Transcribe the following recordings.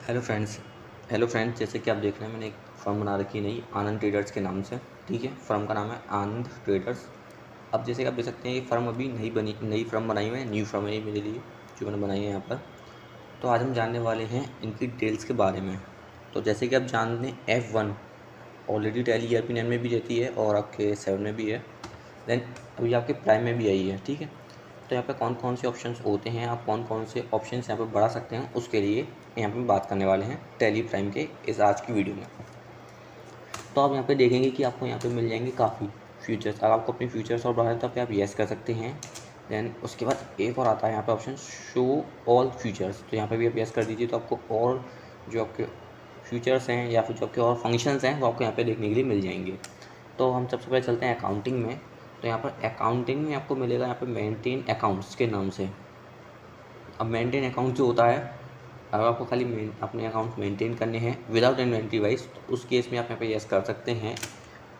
Hello friends, जैसे कि आप देख रहे हैं मैंने एक फ़र्म बना रखी है नई आनंद ट्रेडर्स के नाम से। ठीक है, फ़र्म का नाम है आनंद ट्रेडर्स। अब जैसे कि आप देख सकते हैं ये फ़र्म अभी नई फ़र्म बनाई हुई है, न्यू फ़र्म है ये मेरे लिए जो मैंने बनाई है यहाँ पर। तो आज हम जानने वाले हैं इनकी डिटेल्स के बारे में। तो जैसे कि आप जान लें F1 ऑलरेडी टैली ERP 9 में भी रहती है और आपके 7 में भी है। देन अभी आपके प्राइम में भी आई है। ठीक है, तो यहाँ पे कौन कौन से ऑप्शंस होते हैं, आप कौन कौन से ऑप्शंस यहाँ पे बढ़ा सकते हैं, उसके लिए यहाँ पे बात करने वाले हैं टैली प्राइम के इस आज की वीडियो में। तो आप यहाँ पे देखेंगे कि आपको यहाँ पे मिल जाएंगे काफ़ी फीचर्स। अगर आपको अपने फीचर्स और बढ़ाना है तो आप यहाँ पे येस कर सकते हैं। देन उसके बाद एक और आता है यहाँ पे ऑप्शन शो ऑल फीचर्स, तो यहाँ पे भी आप येस कर दीजिए तो आपको और जो आपके फीचर्स हैं या फिर जो आपके और फंक्शंस हैं वो आपको यहाँ पे देखने के लिए मिल जाएंगे। तो हम सबसे पहले चलते हैं अकाउंटिंग में। तो यहाँ पर अकाउंटिंग में आपको मिलेगा यहाँ पे मेंटेन अकाउंट्स के नाम से। अब मेंटेन अकाउंट जो होता है, अगर आपको खाली अपने अकाउंट्स मेंटेन करने हैं विदाउट इन्वेंट्री वाइज, तो उस केस में आप यहाँ पे यस कर सकते हैं।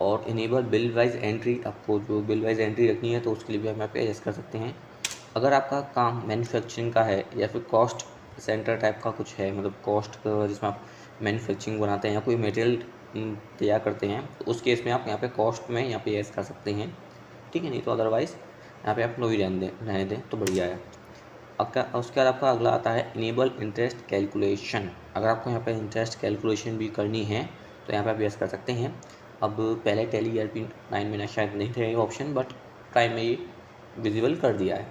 और इनेबल बिल वाइज एंट्री, आपको जो बिल वाइज एंट्री रखनी है तो उसके लिए भी आप यहाँ पे यस कर सकते हैं। अगर आपका काम मैन्युफैक्चरिंग का है या फिर कॉस्ट सेंटर टाइप का कुछ है, मतलब कॉस्ट जिसमें आप मैन्युफैक्चरिंग बनाते हैं या कोई मटेरियल तैयार करते हैं, तो उस केस में आप यहाँ पे कॉस्ट में यहाँ पे यस कर सकते हैं। ठीक है, नहीं तो अदरवाइज़ यहाँ पे आप नो ही रहने दें तो बढ़िया है। उसके बाद आपका अगला आता है इनेबल इंटरेस्ट कैलकुलेशन। अगर आपको यहाँ पे इंटरेस्ट कैलकुलेशन भी करनी है तो यहाँ पे आप यस कर सकते हैं। अब पहले टैली ERP 9 में ना शायद नहीं थे ये ऑप्शन, बट प्राइम में ये विजिबल कर दिया है।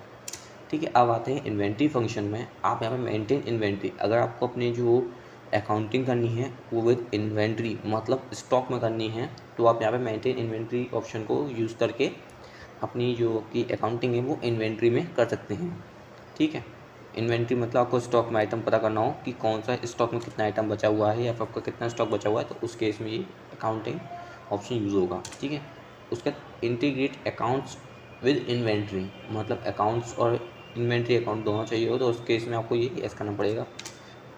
ठीक है, अब आते हैं इन्वेंट्री फंक्शन में। आप यहाँ पे मेंटेन इन्वेंट्री, अगर आपको अपनी जो अकाउंटिंग करनी है वो विद इन्वेंट्री मतलब स्टॉक में करनी है, तो आप यहाँ पे मेंटेन इन्वेंट्री ऑप्शन को यूज़ करके अपनी जो की अकाउंटिंग है वो इन्वेंट्री में कर सकते हैं। ठीक है, इन्वेंट्री मतलब आपको स्टॉक में आइटम पता करना हो कि कौन सा स्टॉक में कितना आइटम बचा हुआ है या फिर आपका कितना स्टॉक बचा हुआ है, तो उस केस में ये अकाउंटिंग ऑप्शन यूज़ होगा। ठीक है, उसके बाद इंटीग्रेट अकाउंट्स विद इन्वेंट्री, मतलब अकाउंट्स और इन्वेंट्री अकाउंट दोनों चाहिए हो तो उस केस में आपको ये यस करना पड़ेगा।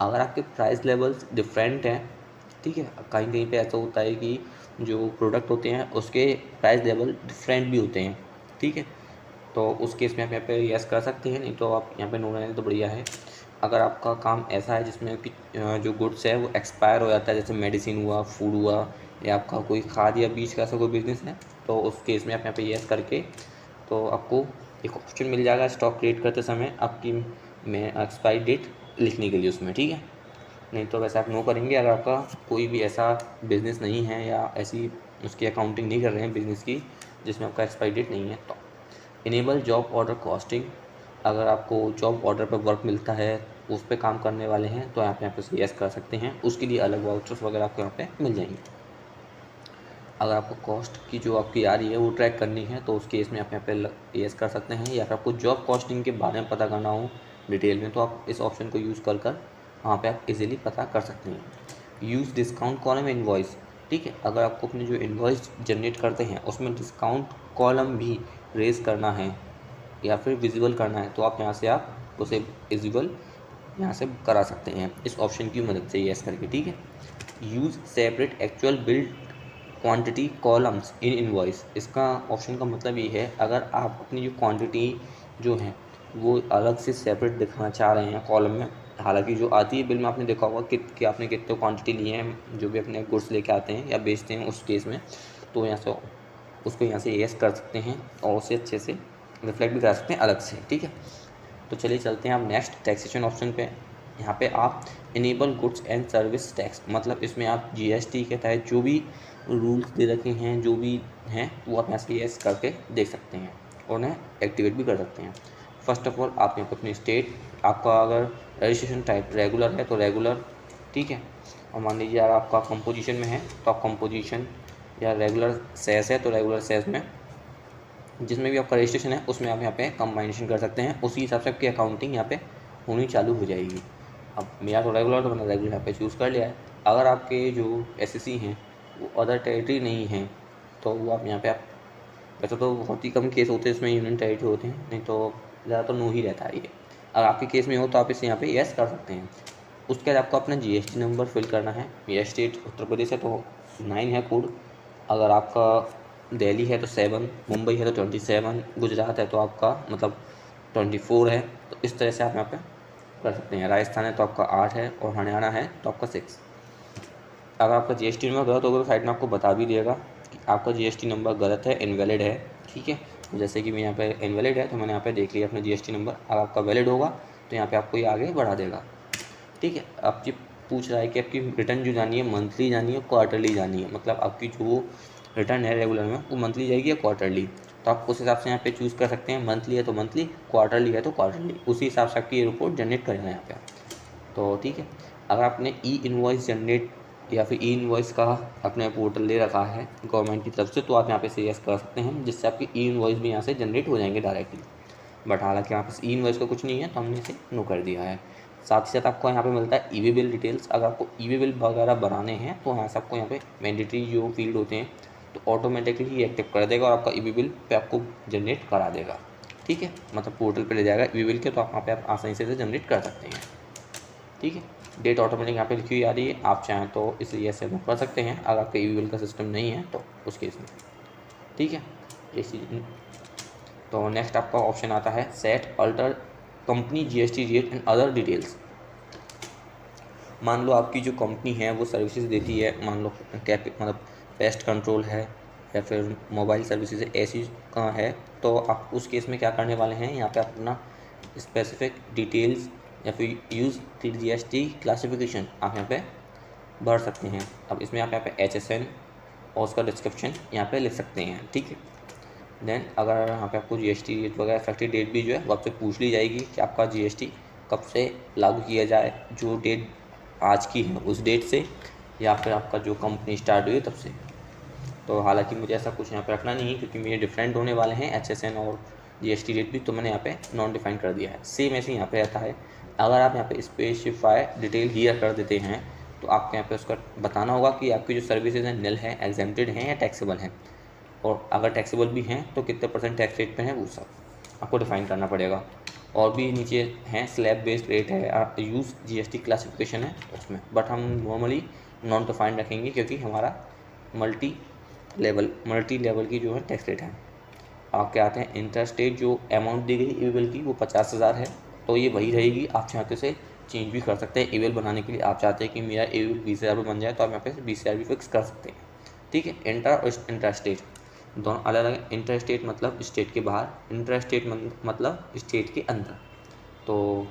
अगर आपके प्राइस लेवल्स डिफरेंट हैं, ठीक है, कहीं कहीं पे ऐसा होता है कि जो प्रोडक्ट होते हैं उसके प्राइस लेवल डिफरेंट भी होते हैं। ठीक है, तो उस केस में आप यहाँ पे यस कर सकते हैं, नहीं तो आप यहाँ पे नो रहने तो बढ़िया है। अगर आपका काम ऐसा है जिसमें कि जो गुड्स है वो एक्सपायर हो जाता है, जैसे मेडिसिन हुआ, फूड हुआ, या आपका कोई खाद या बीज का ऐसा कोई बिजनेस है, तो उस केस में आप यहाँ पे यस करके तो आपको एक ऑप्शन मिल जाएगा स्टॉक क्रिएट करते समय आपकी एक्सपायरी डेट लिखने के लिए उसमें। ठीक है, नहीं तो वैसे आप नो करेंगे अगर आपका कोई भी ऐसा बिज़नेस नहीं है या ऐसी उसकी अकाउंटिंग नहीं कर रहे हैं बिज़नेस की जिसमें आपका एक्सपायरी डेट नहीं है। तो इनेबल जॉब ऑर्डर कॉस्टिंग, अगर आपको जॉब ऑर्डर पर वर्क मिलता है उस पर काम करने वाले हैं तो आप यहाँ पे यस कर सकते हैं, उसके लिए अलग वाउचर्स वगैरह आपको यहाँ पे मिल जाएंगे। अगर आपको कॉस्ट की जो आपकी आ रही है वो ट्रैक करनी है तो उस केस में आप यहाँ पे यस कर सकते हैं, या फिर आपको जॉब कॉस्टिंग के बारे में पता करना हो डिटेल में तो आप इस ऑप्शन को यूज़ कर वहाँ पे आप इजीली पता कर सकते हैं। यूज़ डिस्काउंट कॉलम इनवॉइस, ठीक है, अगर आपको अपने जो इनवॉइस जनरेट करते हैं उसमें डिस्काउंट कॉलम भी रेज करना है या फिर विजिबल करना है तो आप यहाँ से आप उसे विजिबल यहाँ से करा सकते हैं इस ऑप्शन की मदद से यस करके। ठीक है, use separate actual build quantity columns in invoice, इसका ऑप्शन का मतलब ये है अगर आप अपनी जो क्वांटिटी जो है वो अलग से सेपरेट दिखाना चाह रहे हैं कॉलम में, हालांकि जो आती है बिल में आपने देखा होगा कि आपने कितने क्वांटिटी लिए हैं जो भी अपने गुड्स लेके आते हैं या बेचते हैं उस केस में, तो यहाँ से उसको यहाँ से यस कर सकते हैं और उसे अच्छे से रिफ्लेक्ट भी करा सकते हैं अलग से। ठीक है, तो चलिए चलते हैं आप नेक्स्ट टैक्सेशन ऑप्शन पे। यहाँ पे आप enable goods and service tax, मतलब इसमें आप GST के तहत जो भी रूल्स दे रखे हैं जो भी हैं वो आप यहाँ से यस करके देख सकते हैं और उन्हें एक्टिवेट भी कर सकते हैं। फर्स्ट ऑफ ऑल आप यहाँ पर अपनी स्टेट, आपका अगर रजिस्ट्रेशन टाइप रेगुलर है तो रेगुलर, ठीक है, और मान लीजिए अगर आपका कंपोजिशन में है तो आप कंपोजिशन, या रेगुलर सेस है तो रेगुलर सेस में, जिसमें भी आपका रजिस्ट्रेशन है उसमें आप यहाँ पे कंबाइनेशन कर सकते हैं, उसी हिसाब से आपकी अकाउंटिंग यहाँ पे होनी चालू हो जाएगी। अब मेरा तो रेगुलर तो मैंने रेगुलर यहाँ पे चूज़ कर लिया है। अगर आपके जो SSC हैं वो अदर टेरिटरी नहीं हैं तो वो आप यहाँ पे आप, वैसे तो बहुत ही कम केस होते हैं इसमें यूनियन टेरिटरी होते हैं, नहीं तो ज़्यादातर नो ही रहता है ये। अगर आपके केस में हो तो आप इसे यहाँ पे यस कर सकते हैं। उसके बाद आपको अपना GST नंबर फिल करना है। मेरा स्टेट उत्तर प्रदेश है तो 9 है कोड, अगर आपका दिल्ली है तो 7, मुंबई है तो 27, गुजरात है तो आपका मतलब 24 है। तो इस तरह से आप यहाँ पे कर सकते हैं। राजस्थान है तो आपका 8 है और हरियाणा है तो आपका 6। अगर आपका जीएसटी नंबर गलत होगा तो साइड में आपको बता भी देगा कि आपका जीएसटी नंबर गलत है, इनवैलिड है। ठीक है, जैसे कि मैं यहाँ पे इनवैलिड है तो मैंने यहाँ पे देख लिया अपना जीएसटी नंबर। अगर आपका वैलिड होगा तो यहाँ पे आपको ये आगे बढ़ा देगा। ठीक है, अब ये पूछ रहा है कि आपकी रिटर्न जो जानी है मंथली जानी है क्वार्टरली जानी है, मतलब आपकी जो रिटर्न है रेगुलर में वो मंथली जाएगी या क्वार्टरली। तो आप उस हिसाब से यहाँ पे चूज़ कर सकते हैं, मंथली है तो मंथली, क्वार्टरली है तो क्वार्टरली, उसी हिसाब से आपकी ये रिपोर्ट जनरेट करेगा यहाँ पे। तो ठीक है, अगर आपने ई इनवॉइस जनरेट या फिर ई इनवॉइस का अपने पोर्टल ले रखा है गवर्नमेंट की तरफ से तो आप यहाँ पे से यस कर सकते हैं, जिससे आपकी ई इनवॉइस भी यहाँ से जनरेट हो जाएंगे डायरेक्टली। बट हालांकि यहाँ पे ई इनवॉइस का कुछ नहीं है तो हमने इसे नो कर दिया है। साथ ही साथ आपको यहाँ पे मिलता है ईवी बिल डिटेल्स। अगर आपको ईवी बिल वगैरह बनाने हैं तो यहाँ से आपको यहाँ पे मैंडेटरी जो फील्ड होते हैं तो ऑटोमेटिकली ही एक्टिव कर देगा और आपका ईवी बिल पे आपको जनरेट करा देगा। ठीक है, मतलब पोर्टल पे ले जाएगा ईवी बिल के, तो आप वहाँ पे आप आसानी से जनरेट कर सकते हैं। ठीक है, डेट ऑटोमेटिक यहाँ पे लिखी हुई आ रही है, आप चाहें तो इसे ऐसे कर सकते हैं अगर आपका ईवी बिल का सिस्टम नहीं है तो उस केस में। ठीक है, इसी तो नेक्स्ट आपका ऑप्शन आता है set alter company GST rate and other details. मान लो आपकी जो कंपनी है वो सर्विसेज देती है, मान लो कैप मतलब पेस्ट कंट्रोल है या फिर मोबाइल सर्विसेज ऐसी का है, तो आप उस केस में क्या करने वाले हैं, यहाँ पे अपना स्पेसिफिक डिटेल्स या फिर यूज़ जीएसटी क्लासिफिकेशन आप यहाँ पे भर सकते हैं। अब इसमें आप यहाँ पे HSN और उसका डिस्क्रिप्शन यहाँ पे लिख सकते हैं। ठीक है, देन अगर यहाँ पे आपको जीएसटी रेट वगैरह इफेक्टिव डेट भी जो है वो आपसे पूछ ली जाएगी कि आपका जीएसटी कब से लागू किया जाए, जो डेट आज की है उस डेट से या फिर आपका जो कंपनी स्टार्ट हुई तब से। तो हालांकि मुझे ऐसा कुछ यहाँ पे रखना नहीं है क्योंकि मेरे डिफरेंट होने वाले हैं HSN और जीएसटी रेट भी, तो मैंने यहाँ पे नॉन डिफाइन कर दिया है। सेम ऐसे यहाँ पे रहता है, अगर आप यहाँ पे स्पेसिफाई डिटेल हियर कर देते हैं तो आपको यहाँ पे उसका बताना होगा कि आपकी जो सर्विसेज हैं निल हैं, एग्जेम्प्टेड हैं या टैक्सेबल हैं, और अगर टैक्सेबल भी हैं तो कितने % टैक्स रेट पे हैं वो सब आपको डिफाइन करना पड़ेगा। और भी नीचे हैं स्लैब बेस्ड रेट है, यूज़ जीएसटी क्लासिफिकेशन है उसमें, बट हम नॉर्मली नॉन डिफाइंड रखेंगे क्योंकि हमारा मल्टी लेवल की जो है टैक्स रेट है। आपके आते हैं इंटर स्टेट, जो अमाउंट दी गई ईवेल की वो 50,000 है तो ये वही रहेगी। आप चाहते से चेंज भी कर सकते हैं ईवेल बनाने के लिए, आप चाहते हैं कि मेरा ईवेल 20,000 बन जाए तो आप यहाँ पे 20,000 भी फिक्स कर सकते हैं। ठीक है, इंटर और इंटर स्टेट दोनों अलग अलग। इंटर स्टेट मतलब स्टेट के बाहर, इंटर स्टेट मतलब स्टेट के अंदर। तो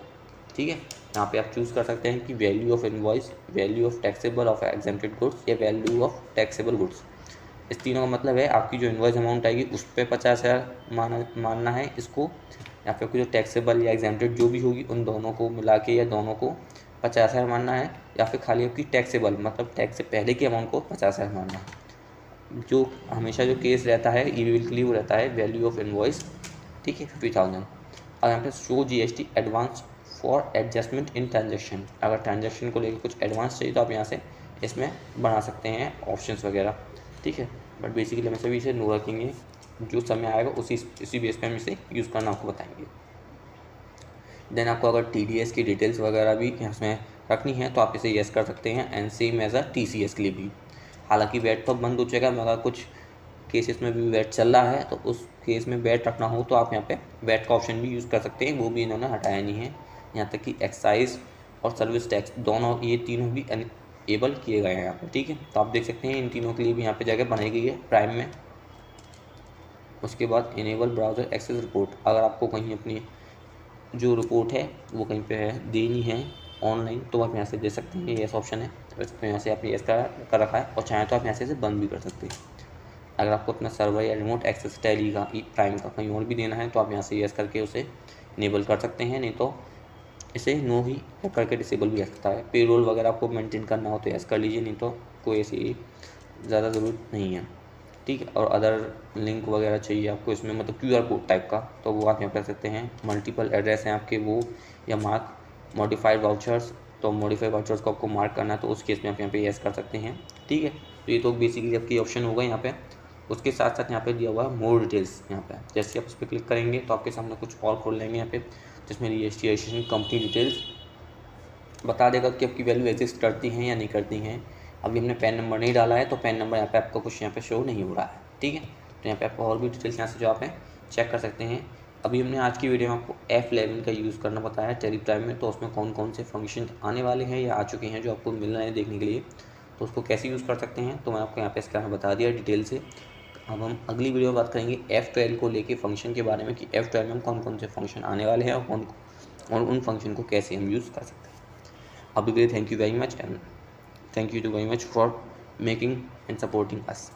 ठीक है, यहाँ पे आप चूज़ कर सकते हैं कि value of invoice, value of taxable of exempted goods या वैल्यू ऑफ टैक्सेबल गुड्स। इस तीनों का मतलब है आपकी जो इनवॉइस अमाउंट आएगी उस पर 50,000 मानना है इसको, या फिर जो टैक्सेबल या एग्जेम्प्टेड जो भी होगी उन दोनों को मिला के या दोनों को 50,000 मानना है, या फिर खाली आपकी टैक्सेबल मतलब टैक्स से पहले की अमाउंट को 50,000 मानना है। जो हमेशा जो केस रहता है ईवील के लिए वो रहता है वैल्यू ऑफ इनवॉइस। ठीक है, 50,000। और यहाँ पे show GST advance for adjustment in transaction, अगर ट्रांजेक्शन को लेकर कुछ एडवांस चाहिए तो आप यहाँ से इसमें बना सकते हैं ऑप्शंस वगैरह। ठीक है, बट बेसिकली हम सभी इसे नो रखेंगे, जो समय आएगा उसी बेस पे हम इसे यूज़ करना आपको बताएंगे। देन आपको अगर TDS की डिटेल्स वगैरह भी इसमें रखनी है तो आप इसे येस कर सकते हैं, एंड सेम एज TCS के लिए भी। हालांकि वैट तो बंद हो जाएगा, मगर कुछ केसेस में भी वैट चल रहा है तो उस केस में वैट रखना हो तो आप यहाँ पे वैट का ऑप्शन भी यूज़ कर सकते हैं, वो भी इन्होंने हटाया नहीं है। यहाँ तक कि एक्साइज और सर्विस टैक्स दोनों, ये तीनों भी एबल किए गए हैं यहाँ पे। ठीक है, तो आप देख सकते हैं इन तीनों के लिए भी यहाँ पे जगह बनाई गई है प्राइम में। उसके बाद इनेबल ब्राउज़र एक्सेस रिपोर्ट, अगर आपको कहीं अपनी जो रिपोर्ट है वो कहीं पे देनी है ऑनलाइन तो आप यहाँ से दे सकते हैं, ये ऑप्शन है। तो यहाँ से आपने इसका कर रखा है और चाहें तो आप यहाँ से इसे बंद भी कर सकते हैं। अगर आपको अपना सर्वर या रिमोट एक्सेस टैली का प्राइम का कहीं और भी देना है तो आप यहाँ से यस करके उसे इनेबल कर सकते हैं, नहीं तो इसे नो ही करके डिसेबल भी रख सकता है। पेरोल वगैरह आपको मेंटेन करना हो तो यस कर लीजिए, नहीं तो कोई ऐसी ज़्यादा ज़रूरत नहीं है। ठीक है, और अदर लिंक वगैरह चाहिए आपको इसमें, मतलब QR कोड टाइप का, तो वो आप यहाँ कर सकते हैं। मल्टीपल एड्रेस हैं आपके वो, या मार्क मॉडिफाइड वाउचर्स, तो मॉडिफाइड वाउचर्स को आपको मार्क करना है तो उस केस में आप यहाँ पे यस कर सकते हैं। ठीक है, तो ये तो बेसिकली आपकी ऑप्शन होगा यहाँ पे। उसके साथ साथ यहाँ पे दिया हुआ है मोर डिटेल्स। यहाँ पे जैसे आप उस पर क्लिक करेंगे तो आपके सामने कुछ और खोल लेंगे यहाँ पे, जिसमें रजिस्ट्रेशन कंपनी डिटेल्स बता देगा कि आपकी वैल्यू एग्जिस्ट करती हैं या नहीं करती हैं। अभी हमने पैन नंबर नहीं डाला है तो पैन नंबर यहाँ पे आपको कुछ यहाँ पे शो नहीं हो रहा है। ठीक है, तो यहाँ पे आपको और भी डिटेल्स यहाँ से जो आप चेक कर सकते हैं अभी हमने आज की वीडियो में आपको F11 का यूज़ करना बताया टेरी प्राइम में, तो उसमें कौन कौन से फंक्शन आने वाले हैं या आ चुके हैं जो आपको मिल रहे हैं देखने के लिए, तो उसको कैसे यूज़ कर सकते हैं तो मैं आपको यहाँ पे इसका बता दिया डिटेल से। अब हम अगली वीडियो में बात करेंगे F12 को लेके फंक्शन के बारे में कि F12 में कौन कौन से फंक्शन आने वाले हैं और उन फंक्शन को कैसे हम यूज़ कर सकते हैं। अभी के लिए thank you very much and thank you too very much for making and supporting us.